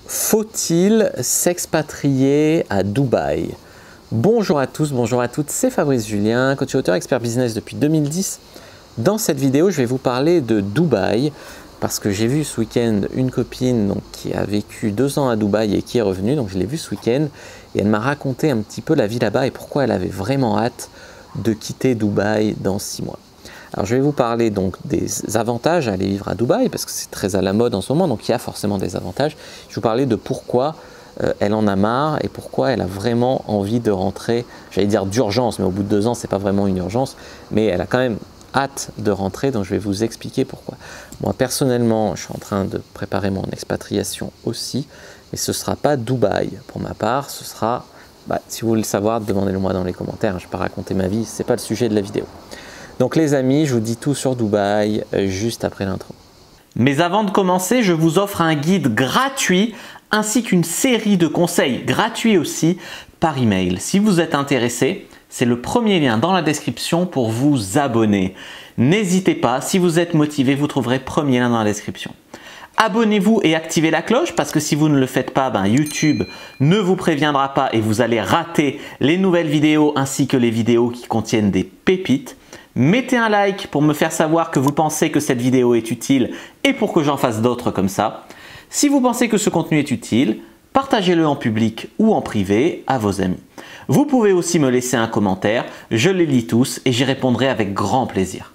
Faut-il s'expatrier à Dubaï? Bonjour à tous, bonjour à toutes, c'est Fabrice Julien, coach et auteur expert business depuis 2010. Dans cette vidéo, je vais vous parler de Dubaï parce que j'ai vu ce week-end une copine qui a vécu 2 ans à Dubaï et qui est revenue, donc je l'ai vue ce week-end et elle m'a raconté un petit peu la vie là-bas et pourquoi elle avait vraiment hâte de quitter Dubaï dans 6 mois. Alors je vais vous parler donc des avantages à aller vivre à Dubaï parce que c'est très à la mode en ce moment, donc il y a forcément des avantages. Je vais vous parler de pourquoi elle en a marre et pourquoi elle a vraiment envie de rentrer, j'allais dire d'urgence, mais au bout de 2 ans c'est pas vraiment une urgence, mais elle a quand même hâte de rentrer, donc je vais vous expliquer pourquoi. Moi personnellement, je suis en train de préparer mon expatriation aussi, mais ce ne sera pas Dubaï pour ma part, ce sera, si vous voulez le savoir, demandez-le moi dans les commentaires, je ne vais pas raconter ma vie, ce n'est pas le sujet de la vidéo. Donc les amis, je vous dis tout sur Dubaï juste après l'intro. Mais avant de commencer, je vous offre un guide gratuit ainsi qu'une série de conseils gratuits aussi par email. Si vous êtes intéressé, c'est le premier lien dans la description pour vous abonner. N'hésitez pas, si vous êtes motivé, vous trouverez premier lien dans la description. Abonnez-vous et activez la cloche parce que si vous ne le faites pas, YouTube ne vous préviendra pas et vous allez rater les nouvelles vidéos ainsi que les vidéos qui contiennent des pépites. Mettez un like pour me faire savoir que vous pensez que cette vidéo est utile et pour que j'en fasse d'autres comme ça. Si vous pensez que ce contenu est utile, partagez-le en public ou en privé à vos amis. Vous pouvez aussi me laisser un commentaire, je les lis tous et j'y répondrai avec grand plaisir.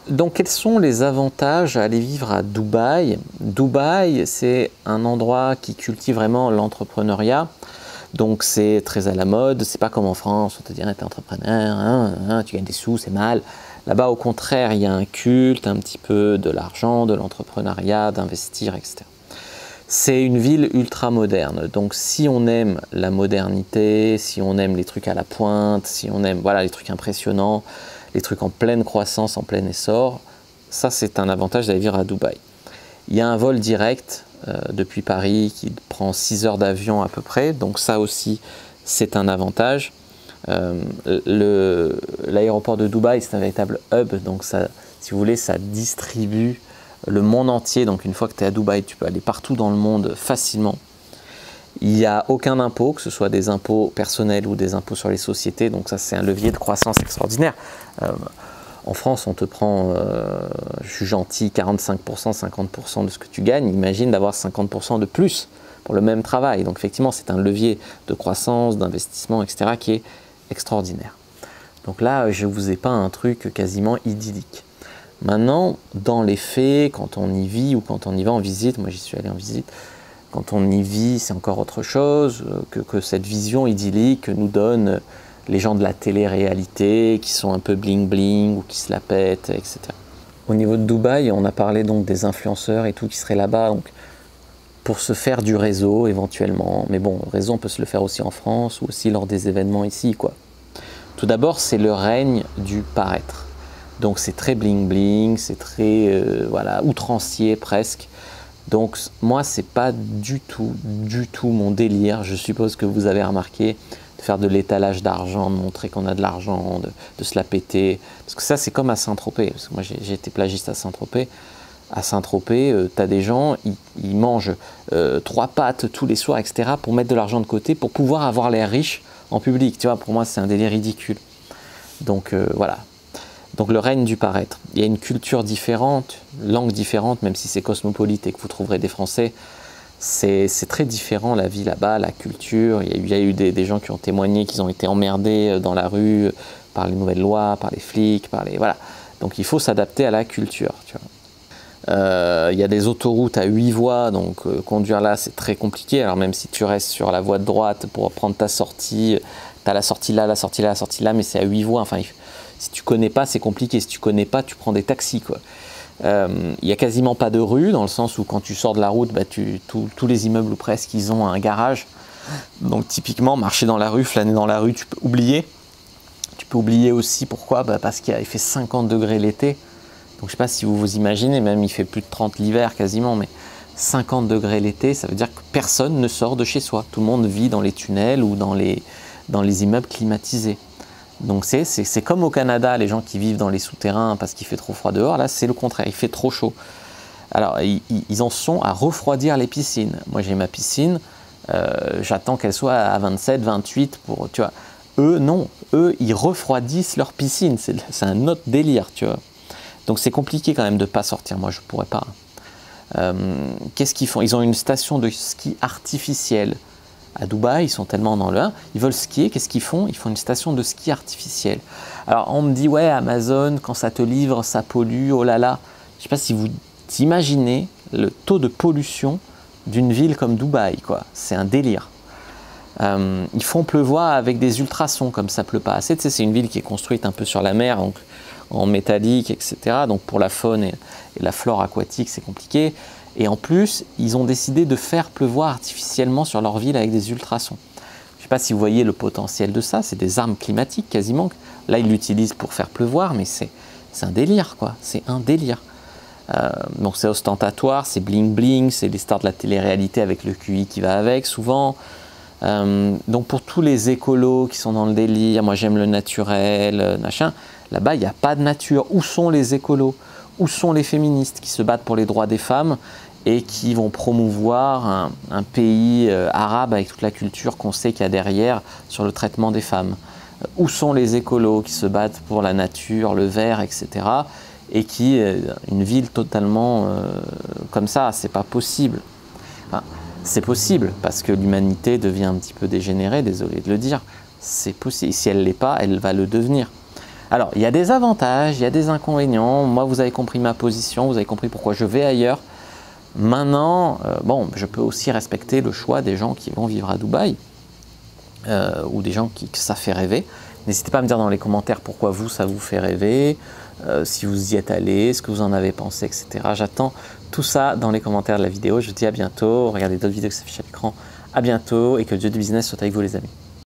Donc quels sont les avantages à aller vivre à Dubaï? Dubaï, c'est un endroit qui cultive vraiment l'entrepreneuriat. Donc c'est très à la mode, c'est pas comme en France, on te dirait t'es entrepreneur, tu gagnes des sous, c'est mal. Là-bas au contraire, il y a un culte, un petit peu de l'argent, de l'entrepreneuriat, d'investir, etc. C'est une ville ultra moderne, donc si on aime la modernité, si on aime les trucs à la pointe, si on aime les trucs impressionnants, les trucs en pleine croissance, en plein essor, ça c'est un avantage d'aller vivre à Dubaï. Il y a un vol direct depuis Paris qui prend 6 heures d'avion à peu près, donc ça aussi c'est un avantage. L'aéroport de Dubaï c'est un véritable hub, donc ça, si vous voulez, ça distribue le monde entier, donc une fois que tu es à Dubaï tu peux aller partout dans le monde facilement. Il n'y a aucun impôt, que ce soit des impôts personnels ou des impôts sur les sociétés, donc ça c'est un levier de croissance extraordinaire. En France, on te prend, je suis gentil, 45%, 50% de ce que tu gagnes. Imagine d'avoir 50% de plus pour le même travail. Donc effectivement, c'est un levier de croissance, d'investissement, etc. qui est extraordinaire. Donc là, je ne vous ai pas un truc quasiment idyllique. Maintenant, dans les faits, quand on y vit ou quand on y va en visite, moi j'y suis allé en visite, quand on y vit, c'est encore autre chose que cette vision idyllique que nous donne les gens de la télé-réalité qui sont un peu bling-bling ou qui se la pètent, etc. Au niveau de Dubaï, on a parlé donc des influenceurs et tout qui seraient là-bas donc pour se faire du réseau éventuellement. Mais bon, le réseau, on peut se le faire aussi en France ou aussi lors des événements ici, quoi. Tout d'abord, c'est le règne du paraître. Donc c'est très bling-bling, c'est très outrancier presque. Donc moi, c'est pas du tout mon délire. Je suppose que vous avez remarqué, faire de l'étalage d'argent, de montrer qu'on a de l'argent, de se la péter. Parce que ça, c'est comme à Saint-Tropez. Parce que moi, j'ai été plagiste à Saint-Tropez. À Saint-Tropez, tu as des gens, ils mangent 3 pâtes tous les soirs, etc. pour mettre de l'argent de côté, pour pouvoir avoir l'air riche en public. Tu vois, pour moi, c'est un délire ridicule. Donc voilà. Donc le règne du paraître. Il y a une culture différente, langue différente, même si c'est cosmopolite et que vous trouverez des Français. C'est très différent la vie là-bas, la culture. Il y a eu des gens qui ont témoigné qu'ils ont été emmerdés dans la rue par les nouvelles lois, par les flics, voilà. Donc il faut s'adapter à la culture. Tu vois. Il y a des autoroutes à 8 voies, donc conduire là c'est très compliqué. Alors même si tu restes sur la voie de droite pour prendre ta sortie, tu as la sortie là, la sortie là, la sortie là, mais c'est à 8 voies. Enfin, si tu connais pas, c'est compliqué. Si tu connais pas, tu prends des taxis, quoi. Il n'y a quasiment pas de rue, dans le sens où quand tu sors de la route, tous les immeubles ou presque, ils ont un garage. Donc typiquement, marcher dans la rue, flâner dans la rue, tu peux oublier. Tu peux oublier aussi pourquoi, parce qu'il fait 50 degrés l'été. Donc je ne sais pas si vous vous imaginez, même il fait plus de 30 l'hiver quasiment, mais 50 degrés l'été, ça veut dire que personne ne sort de chez soi. Tout le monde vit dans les tunnels ou dans les immeubles climatisés. Donc c'est comme au Canada, les gens qui vivent dans les souterrains parce qu'il fait trop froid dehors, là c'est le contraire, il fait trop chaud. Alors, ils en sont à refroidir les piscines. Moi, j'ai ma piscine, j'attends qu'elle soit à 27, 28 pour, tu vois. Eux, non. Eux, ils refroidissent leur piscine. C'est un autre délire, tu vois. Donc, c'est compliqué quand même de ne pas sortir. Moi, je ne pourrais pas. Qu'est-ce qu'ils font? Ils ont une station de ski artificielle. À Dubaï, ils sont tellement dans le 1, ils veulent skier, qu'est-ce qu'ils font? Ils font une station de ski artificielle. Alors on me dit, ouais, Amazon, quand ça te livre, ça pollue, oh là là. Je ne sais pas si vous imaginez le taux de pollution d'une ville comme Dubaï, quoi. C'est un délire. Ils font pleuvoir avec des ultrasons, comme ça pleut pas assez. Tu sais, c'est une ville qui est construite un peu sur la mer, donc en métallique, etc. Donc pour la faune et la flore aquatique, c'est compliqué. Et en plus, ils ont décidé de faire pleuvoir artificiellement sur leur ville avec des ultrasons. Je ne sais pas si vous voyez le potentiel de ça, c'est des armes climatiques quasiment. Là, ils l'utilisent pour faire pleuvoir, mais c'est un délire, quoi. C'est un délire. Donc c'est ostentatoire, c'est bling bling, c'est les stars de la télé-réalité avec le QI qui va avec souvent. Donc pour tous les écolos qui sont dans le délire, moi j'aime le naturel, machin, là-bas il n'y a pas de nature. Où sont les écolos? Où sont les féministes qui se battent pour les droits des femmes et qui vont promouvoir un pays arabe avec toute la culture qu'on sait qu'il y a derrière sur le traitement des femmes? Où sont les écolos qui se battent pour la nature, le vert, etc. et qui, une ville totalement comme ça, c'est pas possible. Enfin, c'est possible parce que l'humanité devient un petit peu dégénérée, désolé de le dire. C'est possible. Si elle ne l'est pas, elle va le devenir. Alors, il y a des avantages, il y a des inconvénients. Moi, vous avez compris ma position, vous avez compris pourquoi je vais ailleurs. Maintenant, bon, je peux aussi respecter le choix des gens qui vont vivre à Dubaï ou des gens que ça fait rêver. N'hésitez pas à me dire dans les commentaires pourquoi vous, ça vous fait rêver, si vous y êtes allé, ce que vous en avez pensé, etc. J'attends tout ça dans les commentaires de la vidéo. Je vous dis à bientôt. Regardez d'autres vidéos qui s'affichent à l'écran. À bientôt et que le Dieu du business soit avec vous, les amis.